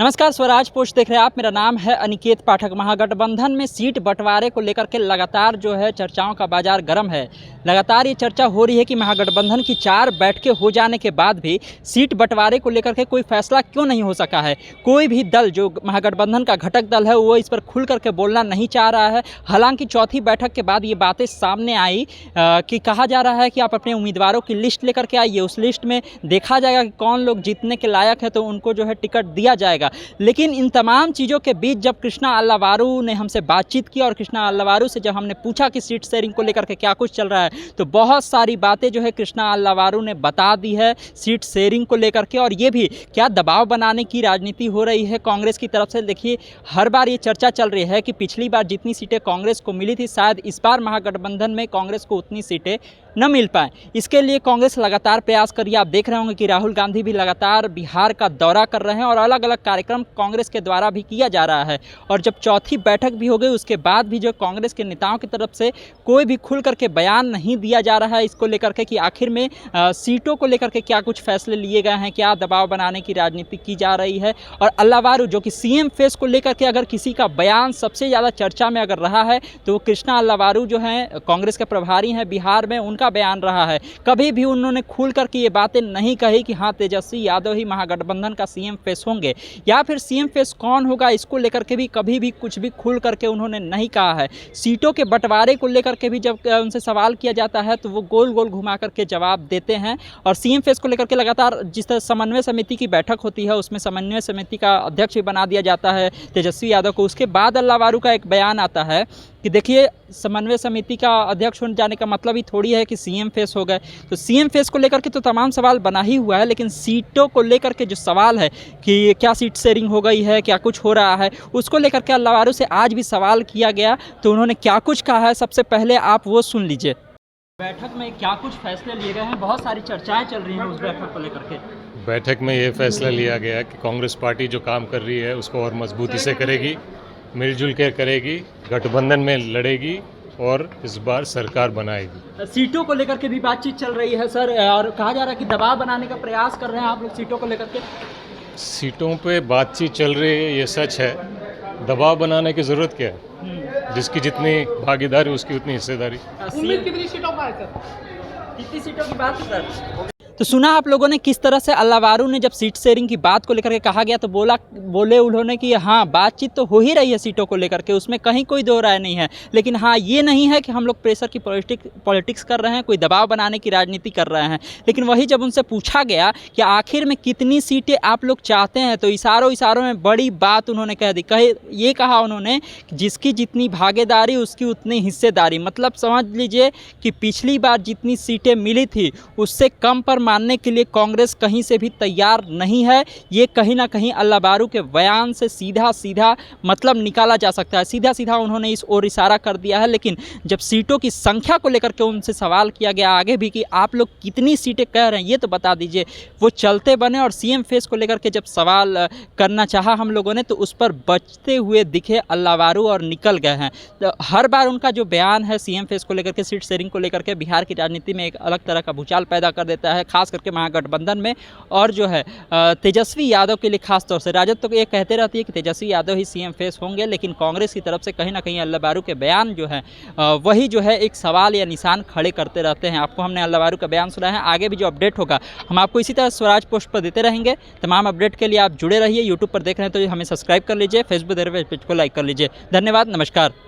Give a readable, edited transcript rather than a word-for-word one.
नमस्कार, स्वराज पोस्ट देख रहे हैं आप। मेरा नाम है अनिकेत पाठक। महागठबंधन में सीट बंटवारे को लेकर के लगातार जो है चर्चाओं का बाजार गर्म है। लगातार ये चर्चा हो रही है कि महागठबंधन की 4 बैठकें हो जाने के बाद भी सीट बंटवारे को लेकर के कोई फैसला क्यों नहीं हो सका है। कोई भी दल जो महागठबंधन का घटक दल है वो इस पर खुल करके बोलना नहीं चाह रहा है। हालांकि चौथी बैठक के बाद ये बातें सामने आई कि कहा जा रहा है कि आप अपने उम्मीदवारों की लिस्ट लेकर के आइए, उस लिस्ट में देखा जाएगा कि कौन लोग जीतने के लायक है तो उनको जो है टिकट दिया जाएगा। लेकिन इन तमाम चीज़ों के बीच जब कृष्णा अल्लावारू ने हमसे बातचीत की और कृष्णा अल्लावारू से जब हमने पूछा कि सीट शेयरिंग को लेकर के क्या कुछ चल रहा है, तो बहुत सारी बातें जो है कृष्णा अल्लावारू ने बता दी है सीट शेयरिंग को लेकर के। और ये भी क्या दबाव बनाने की राजनीति हो रही है कांग्रेस की तरफ से। देखिए, हर बार ये चर्चा चल रही है कि पिछली बार जितनी सीटें कांग्रेस को मिली थी, शायद इस बार महागठबंधन में कांग्रेस को उतनी सीटें न मिल पाएँ। इसके लिए कांग्रेस लगातार प्रयास कर रही है। आप देख रहे होंगे कि राहुल गांधी भी लगातार बिहार का दौरा कर रहे हैं और अलग अलग कार्यक्रम कांग्रेस के द्वारा भी किया जा रहा है। और जब चौथी बैठक भी हो गई उसके बाद भी जो कांग्रेस के नेताओं की तरफ से कोई भी खुल करके बयान नहीं दिया जा रहा है इसको लेकर के कि आखिर में सीटों को लेकर के क्या कुछ फैसले लिए गए हैं, क्या दबाव बनाने की राजनीति की जा रही है। और अल्लावारू जो कि सीएम फेस को लेकर के अगर किसी का बयान सबसे ज़्यादा चर्चा में अगर रहा है तो वो कृष्णा अल्लावारू जो हैं कांग्रेस के प्रभारी हैं बिहार में, उनका बयान रहा है। कभी भी उन्होंने खुल करके ये बातें नहीं कही कि हाँ तेजस्वी यादव ही महागठबंधन का सीएम फेस होंगे या फिर सीएम फेस कौन होगा, इसको लेकर के भी कभी भी कुछ भी खुल करके उन्होंने नहीं कहा है। सीटों के बंटवारे को लेकर के भी जब उनसे सवाल किया जाता है तो वो गोल गोल घुमा करके जवाब देते हैं। और सीएम फेस को लेकर के लगातार जिस तरह समन्वय समिति की बैठक होती है उसमें समन्वय समिति का अध्यक्ष भी बना दिया जाता है तेजस्वी यादव को। उसके बाद अल्लावारू का एक बयान आता है कि देखिए, समन्वय समिति का अध्यक्ष होने जाने का मतलब ही थोड़ी है कि सीएम फेस हो गए। तो सीएम फेस को लेकर के तो तमाम सवाल बना ही हुआ है, लेकिन सीटों को लेकर के जो सवाल है कि क्या सीट शेयरिंग हो गई है, क्या कुछ हो रहा है, उसको लेकर के अल्लावारू से आज भी सवाल किया गया। तो उन्होंने क्या कुछ कहा है सबसे पहले आप वो सुन लीजिए। बैठक में क्या कुछ फैसले लिए गए हैं, बहुत सारी चर्चाएं चल रही हैं उस बैठक को लेकर के। बैठक में ये फैसला लिया गया कि कांग्रेस पार्टी जो काम कर रही है उसको और मजबूती से करेगी, मिलजुल कर करेगी, गठबंधन में लड़ेगी और इस बार सरकार बनाएगी। सीटों को लेकर के भी बातचीत चल रही है सर, और कहा जा रहा है कि दबाव बनाने का प्रयास कर रहे हैं आप लोग सीटों को लेकर के। सीटों पे बातचीत चल रही है, ये सच है। दबाव बनाने की ज़रूरत क्या है? जिसकी जितनी भागीदारी उसकी उतनी हिस्सेदारी। उम्मीद कितनी सीटों का है सर? कितनी सीटों की बात है सर? तो सुना आप लोगों ने किस तरह से अल्लावारू ने जब सीट शेयरिंग की बात को लेकर के कहा गया तो बोले उन्होंने कि हाँ बातचीत तो हो ही रही है सीटों को लेकर के, उसमें कहीं कोई दो राय नहीं है, लेकिन हाँ ये नहीं है कि हम लोग प्रेशर की पॉलिटिक्स कर रहे हैं, कोई दबाव बनाने की राजनीति कर रहे हैं। लेकिन वही जब उनसे पूछा गया कि आखिर में कितनी सीटें आप लोग चाहते हैं तो इशारों में बड़ी बात उन्होंने कह दी। ये कहा उन्होंने जिसकी जितनी भागीदारी उसकी उतनी हिस्सेदारी। मतलब समझ लीजिए कि पिछली बार जितनी सीटें मिली थी उससे कम पर मानने के लिए कांग्रेस कहीं से भी तैयार नहीं है। ये कहीं ना कहीं अल्लावारू के बयान से सीधा मतलब निकाला जा सकता है। सीधा उन्होंने इस ओर इशारा कर दिया है। लेकिन जब सीटों की संख्या को लेकर के उनसे सवाल किया गया आगे भी कि आप लोग कितनी सीटें कह रहे हैं ये तो बता दीजिए, वो चलते बने। और सीएम फेस को लेकर के जब सवाल करना चाहा हम लोगों ने तो उस पर बचते हुए दिखे अल्लावारू और निकल गए हैं। तो हर बार उनका जो बयान है सीएम फेस को लेकर के, सीट शेयरिंग को लेकर के, बिहार की राजनीति में एक अलग तरह का भूचाल पैदा कर देता है, खास करके महागठबंधन में। और जो है तेजस्वी यादव के लिए खास तौर से राजद तो ये कहते रहती है कि तेजस्वी यादव ही सीएम फेस होंगे, लेकिन कांग्रेस की तरफ से कहीं ना कहीं अल्लावारू के बयान जो है वही जो है एक सवाल या निशान खड़े करते रहते हैं। आपको हमने अल्लावारू का बयान सुना है, आगे भी जो अपडेट होगा हम आपको इसी तरह स्वराज पोस्ट पर देते रहेंगे। तमाम अपडेट के लिए आप जुड़े रहिए। यूट्यूब पर देख रहे हैं तो हमें सब्सक्राइब कर लीजिए, फेसबुक पेज को लाइक कर लीजिए। धन्यवाद, नमस्कार।